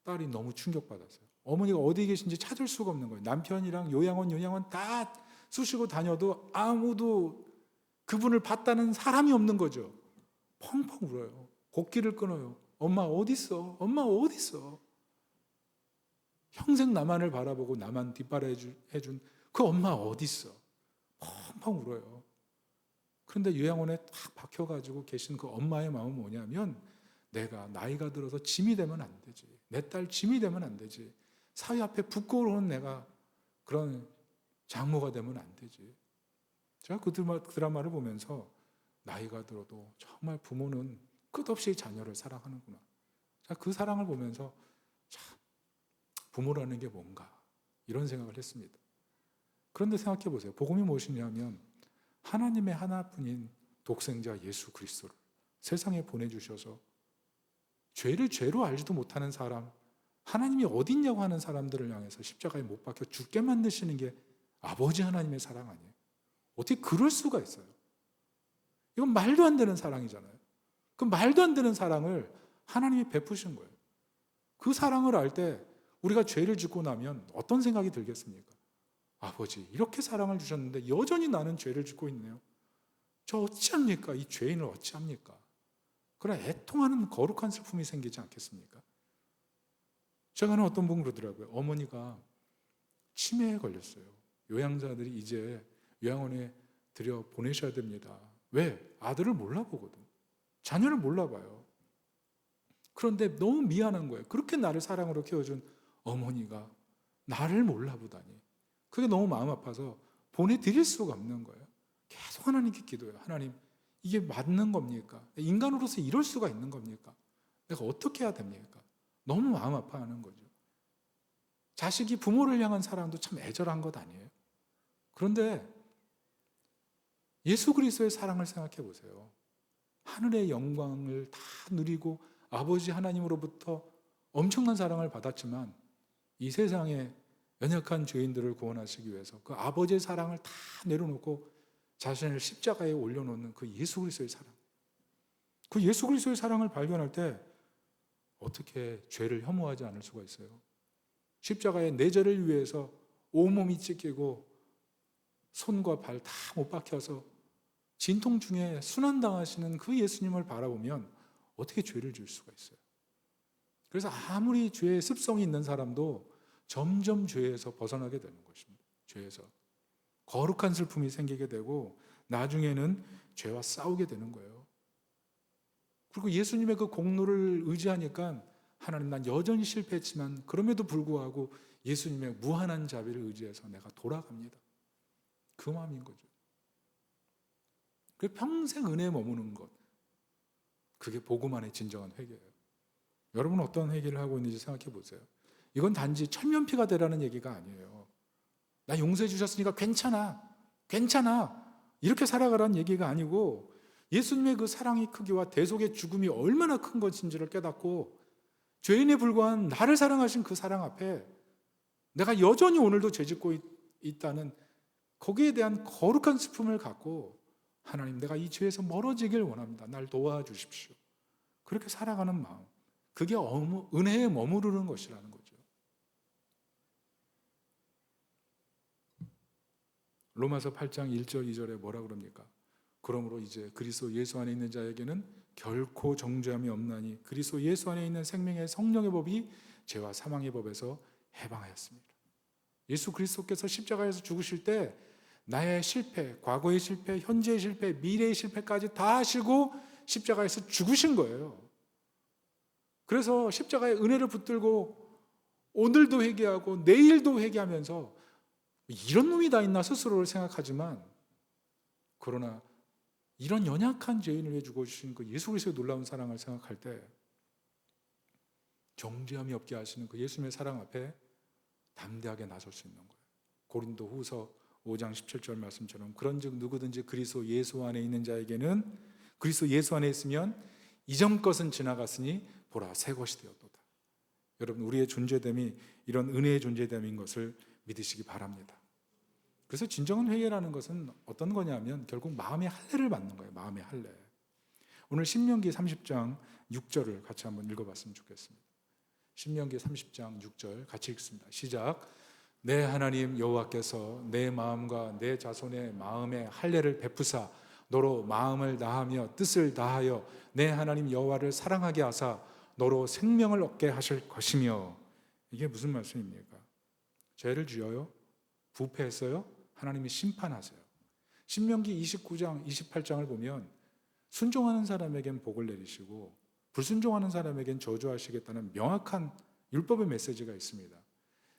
딸이 너무 충격받았어요. 어머니가 어디 계신지 찾을 수가 없는 거예요. 남편이랑 요양원 다 쑤시고 다녀도 아무도 그분을 봤다는 사람이 없는 거죠. 펑펑 울어요. 곡기를 끊어요. 엄마 어디 있어? 엄마 어디 있어? 평생 나만을 바라보고 나만 뒷바라해준 그 엄마 어디 있어? 펑펑 울어요. 그런데 요양원에 딱 박혀가지고 계신 그 엄마의 마음은 뭐냐면, 내가 나이가 들어서 짐이 되면 안 되지. 내 딸 짐이 되면 안 되지. 사회 앞에 부끄러운 내가 그런 장모가 되면 안 되지. 제가 그 드라마를 보면서 나이가 들어도 정말 부모는 끝없이 자녀를 사랑하는구나. 제가 그 사랑을 보면서 참 부모라는 게 뭔가 이런 생각을 했습니다. 그런데 생각해 보세요. 복음이 무엇이냐면 하나님의 하나뿐인 독생자 예수 그리스도를 세상에 보내주셔서 죄를 죄로 알지도 못하는 사람, 하나님이 어디 있냐고 하는 사람들을 향해서 십자가에 못 박혀 죽게 만드시는 게 아버지 하나님의 사랑 아니에요? 어떻게 그럴 수가 있어요? 이건 말도 안 되는 사랑이잖아요. 그 말도 안 되는 사랑을 하나님이 베푸신 거예요. 그 사랑을 알 때 우리가 죄를 짓고 나면 어떤 생각이 들겠습니까? 아버지, 이렇게 사랑을 주셨는데 여전히 나는 죄를 짓고 있네요. 저 어찌합니까? 이 죄인을 어찌합니까? 그런 애통하는 거룩한 슬픔이 생기지 않겠습니까? 최근에 어떤 분 그러더라고요. 어머니가 치매에 걸렸어요. 요양자들이 이제 요양원에 들여 보내셔야 됩니다. 왜? 아들을 몰라보거든. 자녀를 몰라봐요. 그런데 너무 미안한 거예요. 그렇게 나를 사랑으로 키워준 어머니가 나를 몰라보다니. 그게 너무 마음 아파서 보내드릴 수가 없는 거예요. 계속 하나님께 기도해요. 하나님, 이게 맞는 겁니까? 인간으로서 이럴 수가 있는 겁니까? 내가 어떻게 해야 됩니까? 너무 마음 아파하는 거죠. 자식이 부모를 향한 사랑도 참 애절한 것 아니에요? 그런데 예수 그리스도의 사랑을 생각해 보세요. 하늘의 영광을 다 누리고 아버지 하나님으로부터 엄청난 사랑을 받았지만 이 세상에 연약한 죄인들을 구원하시기 위해서 그 아버지의 사랑을 다 내려놓고 자신을 십자가에 올려놓는 그 예수 그리스도의 사랑, 그 예수 그리스도의 사랑을 발견할 때 어떻게 죄를 혐오하지 않을 수가 있어요? 십자가에 내 죄를 위해서 온몸이 찢기고 손과 발 다 못 박혀서 진통 중에 순환당하시는 그 예수님을 바라보면 어떻게 죄를 지을 수가 있어요? 그래서 아무리 죄의 습성이 있는 사람도 점점 죄에서 벗어나게 되는 것입니다. 죄에서 거룩한 슬픔이 생기게 되고 나중에는 죄와 싸우게 되는 거예요. 그리고 예수님의 그 공로를 의지하니까 하나님, 난 여전히 실패했지만 그럼에도 불구하고 예수님의 무한한 자비를 의지해서 내가 돌아갑니다. 그 마음인 거죠. 그 평생 은혜에 머무는 것, 그게 복음 안의 진정한 회개예요. 여러분은 어떤 회개를 하고 있는지 생각해 보세요. 이건 단지 철면피가 되라는 얘기가 아니에요. 나 용서해 주셨으니까 괜찮아 이렇게 살아가라는 얘기가 아니고, 예수님의 그 사랑의 크기와 대속의 죽음이 얼마나 큰 것인지를 깨닫고 죄인에 불과한 나를 사랑하신 그 사랑 앞에 내가 여전히 오늘도 죄짓고 있다는 거기에 대한 거룩한 슬픔을 갖고, 하나님, 내가 이 죄에서 멀어지길 원합니다. 날 도와주십시오. 그렇게 살아가는 마음, 그게 은혜에 머무르는 것이라는 거죠. 로마서 8장 1절 2절에 뭐라 그럽니까? 그러므로 이제 그리스도 예수 안에 있는 자에게는 결코 정죄함이 없나니 그리스도 예수 안에 있는 생명의 성령의 법이 죄와 사망의 법에서 해방하였습니다. 예수 그리스도께서 십자가에서 죽으실 때 나의 실패, 과거의 실패, 현재의 실패, 미래의 실패까지 다 하시고 십자가에서 죽으신 거예요. 그래서 십자가의 은혜를 붙들고 오늘도 회개하고 내일도 회개하면서 이런 놈이 다 있나 스스로를 생각하지만, 그러나 이런 연약한 죄인을 위해 죽어주신 그 예수 그리스도의 놀라운 사랑을 생각할 때 정죄함이 없게 하시는 그 예수님의 사랑 앞에 담대하게 나설 수 있는 거예요. 고린도 후서 5장 17절 말씀처럼 그런즉 누구든지 그리스도 예수 안에 있는 자에게는, 그리스도 예수 안에 있으면 이전 것은 지나갔으니 보라 새 것이 되었도다. 여러분, 우리의 존재됨이 이런 은혜의 존재됨인 것을 믿으시기 바랍니다. 그래서 진정한 회개라는 것은 어떤 거냐면 결국 마음의 할례를 받는 거예요. 마음의 할례. 오늘 신명기 30장 6절을 같이 한번 읽어봤으면 좋겠습니다. 신명기 30장 6절 같이 읽습니다. 시작. 내 하나님 여호와께서 내 마음과 내 자손의 마음에 할례를 베푸사 너로 마음을 다하며 뜻을 다하여 내 하나님 여호와를 사랑하게 하사 너로 생명을 얻게 하실 것이며. 이게 무슨 말씀입니까? 죄를 지어요? 부패했어요? 하나님이 심판하세요. 신명기 29장, 28장을 보면 순종하는 사람에겐 복을 내리시고 불순종하는 사람에겐 저주하시겠다는 명확한 율법의 메시지가 있습니다.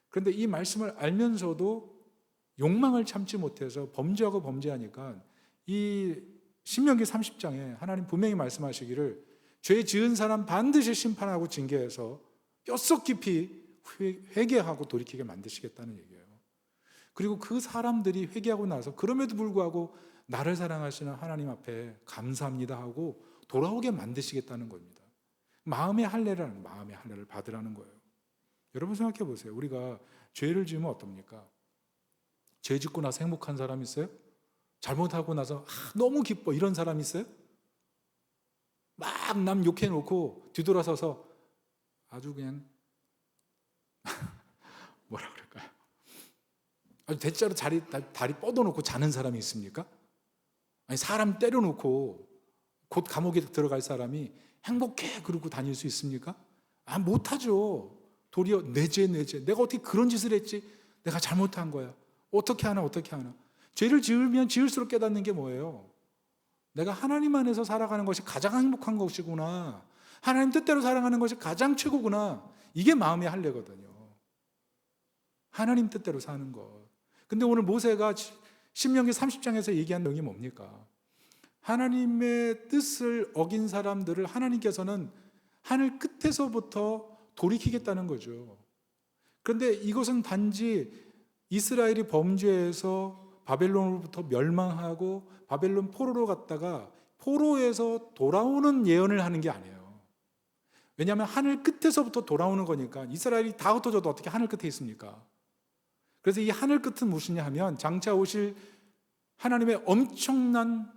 그런데 이 말씀을 알면서도 욕망을 참지 못해서 범죄하고 범죄하니까 이 신명기 30장에 하나님 분명히 말씀하시기를 죄 지은 사람 반드시 심판하고 징계해서 뼛속 깊이 회개하고 돌이키게 만드시겠다는 얘기예요. 그리고 그 사람들이 회개하고 나서 그럼에도 불구하고 나를 사랑하시는 하나님 앞에 감사합니다 하고 돌아오게 만드시겠다는 겁니다. 마음의 할례를 받으라는 거예요. 여러분 생각해 보세요. 우리가 죄를 지으면 어떻습니까? 죄 짓고 나서 행복한 사람 있어요? 잘못하고 나서 너무 기뻐 이런 사람 있어요? 막 남 욕해 놓고 뒤돌아서서 아주 그냥 뭐라 그럴까요? 아주 대자로 다리 뻗어놓고 자는 사람이 있습니까? 아니 사람 때려놓고 곧 감옥에 들어갈 사람이 행복해 그러고 다닐 수 있습니까? 못하죠. 도리어 내 죄. 내가 어떻게 그런 짓을 했지? 내가 잘못한 거야. 어떻게 하나. 죄를 지으면 지을수록 깨닫는 게 뭐예요? 내가 하나님 안에서 살아가는 것이 가장 행복한 것이구나. 하나님 뜻대로 살아가는 것이 가장 최고구나. 이게 마음의 할례거든요. 하나님 뜻대로 사는 것. 근데 오늘 모세가 신명기 30장에서 얘기한 내용이 뭡니까? 하나님의 뜻을 어긴 사람들을 하나님께서는 하늘 끝에서부터 돌이키겠다는 거죠. 그런데 이것은 단지 이스라엘이 범죄해서 바벨론으로부터 멸망하고 바벨론 포로로 갔다가 포로에서 돌아오는 예언을 하는 게 아니에요. 왜냐하면 하늘 끝에서부터 돌아오는 거니까. 이스라엘이 다 흩어져도 어떻게 하늘 끝에 있습니까? 그래서 이 하늘 끝은 무엇이냐 하면 장차 오실 하나님의 엄청난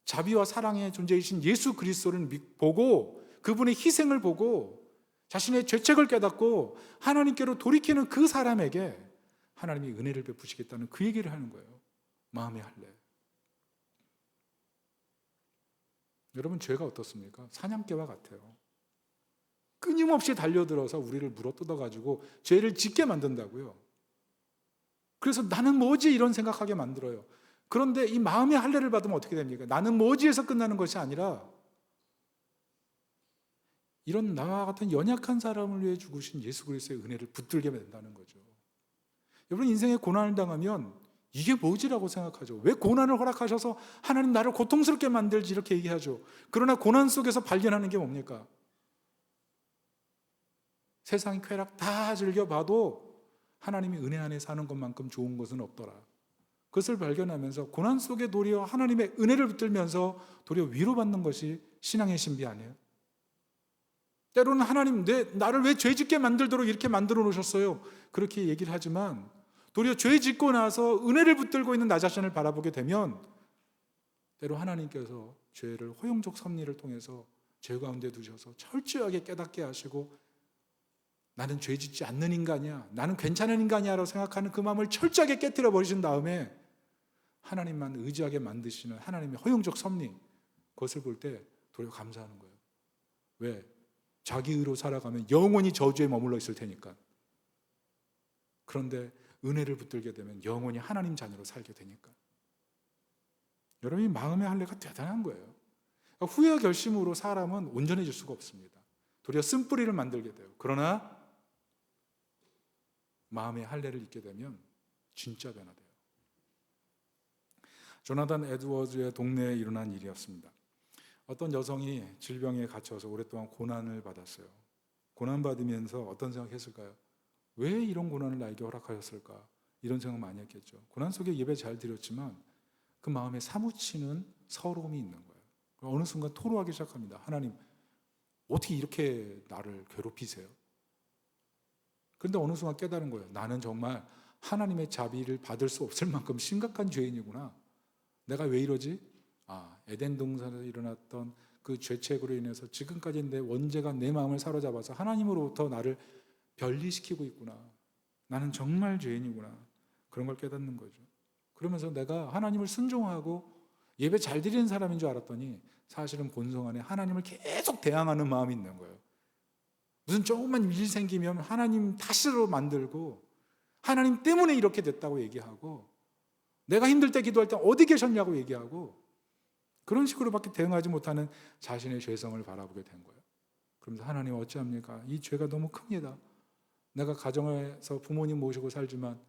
자비와 사랑의 존재이신 예수 그리스도를 보고 그분의 희생을 보고 자신의 죄책을 깨닫고 하나님께로 돌이키는 그 사람에게 하나님이 은혜를 베푸시겠다는 그 얘기를 하는 거예요. 마음의 할례. 여러분 죄가 어떻습니까? 사냥개와 같아요. 끊임없이 달려들어서 우리를 물어뜯어가지고 죄를 짓게 만든다고요. 그래서 나는 뭐지 이런 생각하게 만들어요. 그런데 이 마음의 할례를 받으면 어떻게 됩니까? 나는 뭐지에서 끝나는 것이 아니라 이런 나와 같은 연약한 사람을 위해 죽으신 예수 그리스도의 은혜를 붙들게 된다는 거죠. 여러분 인생에 고난을 당하면 이게 뭐지라고 생각하죠. 왜 고난을 허락하셔서 하나님 나를 고통스럽게 만들지 이렇게 얘기하죠. 그러나 고난 속에서 발견하는 게 뭡니까? 세상 쾌락 다 즐겨봐도 하나님이 은혜 안에 사는 것만큼 좋은 것은 없더라. 그것을 발견하면서 고난 속에 도리어 하나님의 은혜를 붙들면서 도리어 위로받는 것이 신앙의 신비 아니에요? 때로는 하나님 나를 왜 죄짓게 만들도록 이렇게 만들어 놓으셨어요? 그렇게 얘기를 하지만 도리어 죄 짓고 나서 은혜를 붙들고 있는 나 자신을 바라보게 되면 때로 하나님께서 죄를 허용적 섭리를 통해서 죄 가운데 두셔서 철저하게 깨닫게 하시고 나는 죄 짓지 않는 인간이야, 나는 괜찮은 인간이야 라고 생각하는 그 마음을 철저하게 깨뜨려 버리신 다음에 하나님만 의지하게 만드시는 하나님의 허용적 섭리, 그것을 볼 때 도리어 감사하는 거예요. 왜? 자기 의로 살아가면 영원히 저주에 머물러 있을 테니까. 그런데 은혜를 붙들게 되면 영원히 하나님 자녀로 살게 되니까. 여러분이 마음의 할례가 대단한 거예요. 그러니까 후회와 결심으로 사람은 온전해질 수가 없습니다. 도리어 쓴뿌리를 만들게 돼요. 그러나 마음의 할례를 잊게 되면 진짜 변화돼요. 조나단 에드워즈의 동네에 일어난 일이었습니다. 어떤 여성이 질병에 갇혀서 오랫동안 고난을 받았어요. 고난받으면서 어떤 생각했을까요? 왜 이런 고난을 나에게 허락하셨을까? 이런 생각 많이 했겠죠. 고난 속에 예배 잘 드렸지만 그 마음에 사무치는 서러움이 있는 거예요. 어느 순간 토로하기 시작합니다. 하나님, 어떻게 이렇게 나를 괴롭히세요? 그런데 어느 순간 깨달은 거예요. 나는 정말 하나님의 자비를 받을 수 없을 만큼 심각한 죄인이구나. 내가 왜 이러지? 에덴 동산에서 일어났던 그 죄책으로 인해서 지금까지 내 원죄가 내 마음을 사로잡아서 하나님으로부터 나를 변리시키고 있구나. 나는 정말 죄인이구나. 그런 걸 깨닫는 거죠. 그러면서 내가 하나님을 순종하고 예배 잘 드리는 사람인 줄 알았더니 사실은 본성 안에 하나님을 계속 대항하는 마음이 있는 거예요. 무슨 조금만 일 생기면 하나님 탓으로 만들고 하나님 때문에 이렇게 됐다고 얘기하고 내가 힘들 때 기도할 때 어디 계셨냐고 얘기하고 그런 식으로밖에 대응하지 못하는 자신의 죄성을 바라보게 된 거예요. 그러면서 하나님 어찌합니까? 이 죄가 너무 큽니다. 내가 가정에서 부모님 모시고 살지만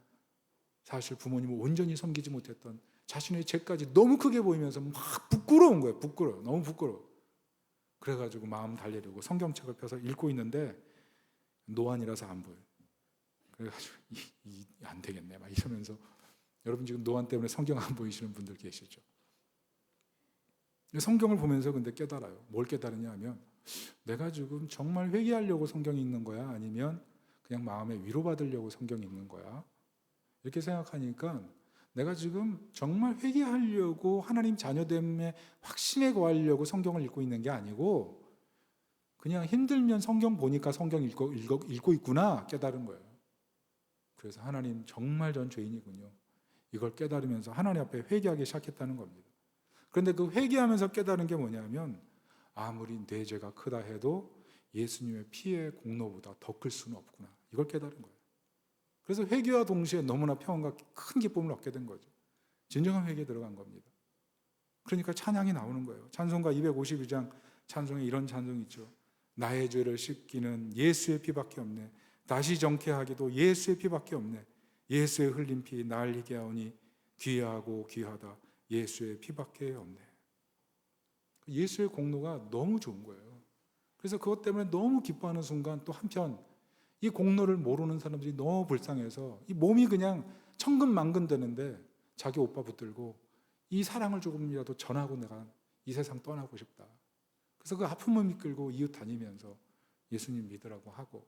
사실 부모님을 온전히 섬기지 못했던 자신의 죄까지 너무 크게 보이면서 막 부끄러운 거예요. 부끄러워. 너무 부끄러워. 그래가지고 마음 달래려고 성경책을 펴서 읽고 있는데 노안이라서 안 보여요. 그래가지고 안 되겠네 막 이러면서 여러분 지금 노안 때문에 성경 안 보이시는 분들 계시죠? 성경을 보면서 근데 깨달아요. 뭘 깨달으냐 하면 내가 지금 정말 회개하려고 성경 읽는 거야? 아니면 그냥 마음에 위로받으려고 성경 읽는 거야? 이렇게 생각하니까 내가 지금 정말 회개하려고 하나님 자녀됨에 확신에 거하려고 성경을 읽고 있는 게 아니고 그냥 힘들면 성경 보니까 성경 읽고 있구나 깨달은 거예요. 그래서 하나님 정말 전 죄인이군요. 이걸 깨달으면서 하나님 앞에 회개하기 시작했다는 겁니다. 그런데 그 회개하면서 깨달은 게 뭐냐면 아무리 내 죄가 크다 해도 예수님의 피의 공로보다 더 클 수는 없구나. 이걸 깨달은 거예요. 그래서 회개와 동시에 너무나 평안과 큰 기쁨을 얻게 된 거죠. 진정한 회개에 들어간 겁니다. 그러니까 찬양이 나오는 거예요. 찬송가 252장 찬송에 이런 찬송이 있죠. 나의 죄를 씻기는 예수의 피밖에 없네. 다시 정케 하기도 예수의 피밖에 없네. 예수의 흘린 피 날 희게 하오니 귀하고 귀하다. 예수의 피밖에 없네. 예수의 공로가 너무 좋은 거예요. 그래서 그것 때문에 너무 기뻐하는 순간 또 한편 이 공로를 모르는 사람들이 너무 불쌍해서 이 몸이 그냥 천근만근 되는데 자기 오빠 붙들고 이 사랑을 조금이라도 전하고 내가 이 세상 떠나고 싶다. 그래서 그 아픔을 이끌고 이웃 다니면서 예수님 믿으라고 하고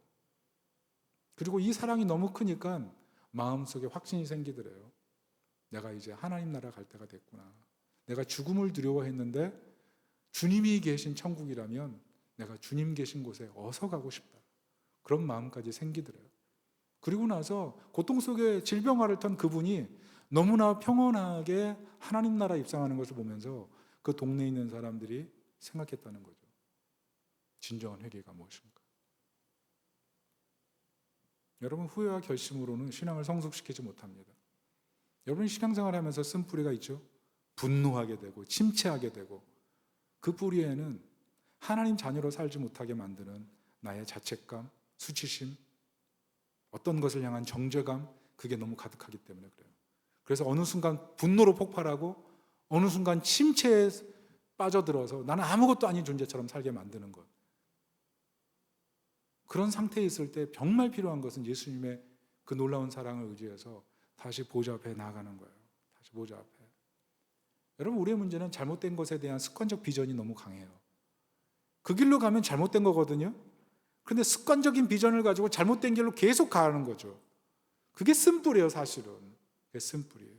그리고 이 사랑이 너무 크니까 마음속에 확신이 생기더래요. 내가 이제 하나님 나라 갈 때가 됐구나. 내가 죽음을 두려워했는데 주님이 계신 천국이라면 내가 주님 계신 곳에 어서 가고 싶다. 그런 마음까지 생기더래요. 그리고 나서 고통 속에 질병 앓던 그분이 너무나 평온하게 하나님 나라 입성하는 것을 보면서 그 동네에 있는 사람들이 생각했다는 거죠. 진정한 회개가 무엇인가? 여러분 후회와 결심으로는 신앙을 성숙시키지 못합니다. 여러분 신앙생활을 하면서 쓴 뿌리가 있죠. 분노하게 되고 침체하게 되고 그 뿌리에는 하나님 자녀로 살지 못하게 만드는 나의 자책감, 수치심, 어떤 것을 향한 정죄감 그게 너무 가득하기 때문에 그래요. 그래서 어느 순간 분노로 폭발하고 어느 순간 침체에 빠져들어서 나는 아무것도 아닌 존재처럼 살게 만드는 것. 그런 상태에 있을 때 정말 필요한 것은 예수님의 그 놀라운 사랑을 의지해서 다시 보좌 앞에 나아가는 거예요. 다시 보좌 앞에. 여러분 우리의 문제는 잘못된 것에 대한 습관적 비전이 너무 강해요. 그 길로 가면 잘못된 거거든요. 그런데 습관적인 비전을 가지고 잘못된 길로 계속 가는 거죠. 그게 쓴뿌리예요 사실은. 그게 쓴뿌리예요.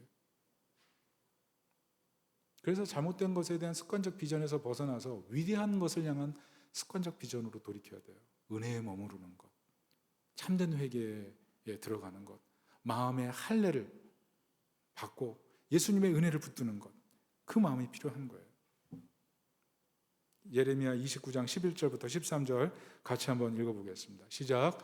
그래서 잘못된 것에 대한 습관적 비전에서 벗어나서 위대한 것을 향한 습관적 비전으로 돌이켜야 돼요. 은혜에 머무르는 것, 참된 회개에 들어가는 것, 마음의 할례를 받고 예수님의 은혜를 붙드는 것, 그 마음이 필요한 거예요. 예레미야 29장 11절부터 13절 같이 한번 읽어보겠습니다. 시작.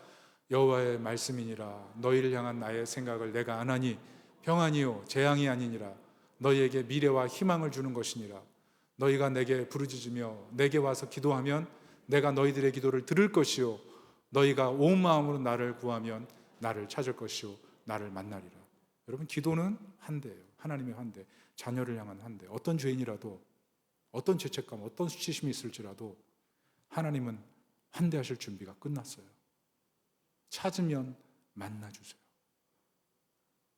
여호와의 말씀이니라 너희를 향한 나의 생각을 내가 아나니 평안이요 재앙이 아니니라 너희에게 미래와 희망을 주는 것이니라 너희가 내게 부르짖으며 내게 와서 기도하면 내가 너희들의 기도를 들을 것이요 너희가 온 마음으로 나를 구하면 나를 찾을 것이요 나를 만나리라. 여러분 기도는 환대예요. 하나님의 환대, 자녀를 향한 환대. 어떤 죄인이라도 어떤 죄책감, 어떤 수치심이 있을지라도 하나님은 환대하실 준비가 끝났어요. 찾으면 만나주세요.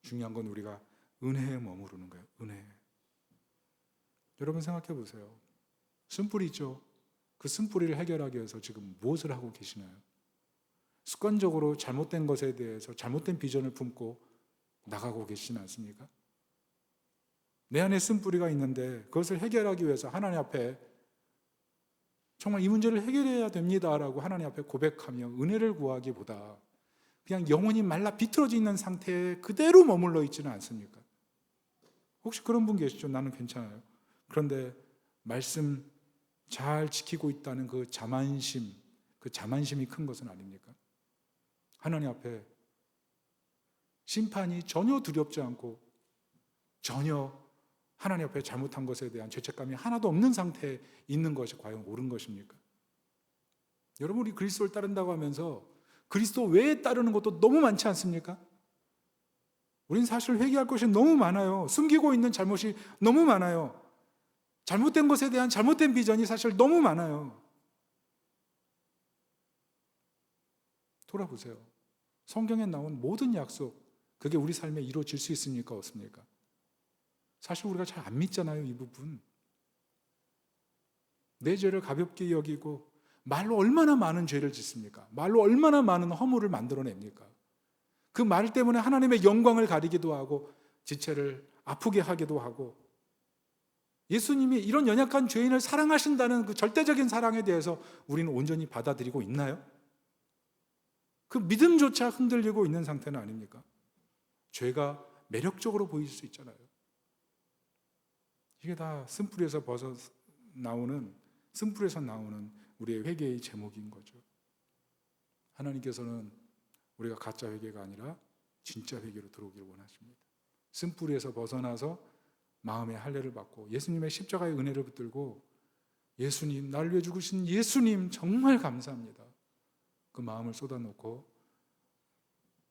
중요한 건 우리가 은혜에 머무르는 거예요. 은혜. 여러분 생각해 보세요. 쓴뿌리 있죠? 그 쓴뿌리를 해결하기 위해서 지금 무엇을 하고 계시나요? 습관적으로 잘못된 것에 대해서 잘못된 비전을 품고 나가고 계시지 않습니까? 내 안에 쓴뿌리가 있는데 그것을 해결하기 위해서 하나님 앞에 정말 이 문제를 해결해야 됩니다라고 하나님 앞에 고백하며 은혜를 구하기보다 그냥 영혼이 말라 비틀어져 있는 상태에 그대로 머물러 있지는 않습니까? 혹시 그런 분 계시죠? 나는 괜찮아요. 그런데 말씀 잘 지키고 있다는 그 자만심, 그 그 자만심이 큰 것은 아닙니까? 하나님 앞에 심판이 전혀 두렵지 않고 전혀 하나님 앞에 잘못한 것에 대한 죄책감이 하나도 없는 상태에 있는 것이 과연 옳은 것입니까? 여러분, 우리 그리스도를 따른다고 하면서 그리스도 외에 따르는 것도 너무 많지 않습니까? 우린 사실 회개할 것이 너무 많아요. 숨기고 있는 잘못이 너무 많아요. 잘못된 것에 대한 잘못된 비전이 사실 너무 많아요. 돌아보세요. 성경에 나온 모든 약속, 그게 우리 삶에 이루어질 수 있습니까? 없습니까? 사실 우리가 잘 안 믿잖아요, 이 부분. 내 죄를 가볍게 여기고 말로 얼마나 많은 죄를 짓습니까? 말로 얼마나 많은 허물을 만들어냅니까? 그 말 때문에 하나님의 영광을 가리기도 하고 지체를 아프게 하기도 하고, 예수님이 이런 연약한 죄인을 사랑하신다는 그 절대적인 사랑에 대해서 우리는 온전히 받아들이고 있나요? 그 믿음조차 흔들리고 있는 상태는 아닙니까? 죄가 매력적으로 보일 수 있잖아요. 이게 다 쓴뿌리에서 나오는 우리의 회개의 제목인 거죠. 하나님께서는 우리가 가짜 회개가 아니라 진짜 회개로 들어오기를 원하십니다. 쓴뿌리에서 벗어나서 마음의 할례를 받고 예수님의 십자가의 은혜를 붙들고, 예수님, 나를 위해 죽으신 예수님 정말 감사합니다, 그 마음을 쏟아놓고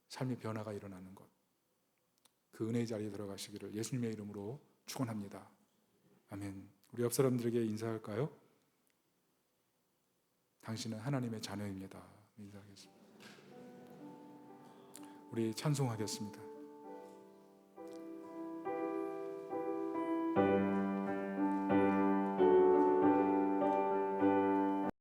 삶의 변화가 일어나는 것, 그 은혜의 자리에 들어가시기를 예수님의 이름으로 축원합니다. 아멘. 우리 옆 사람들에게 인사할까요? 당신은 하나님의 자녀입니다. 인사하겠습니다. 우리 찬송하겠습니다.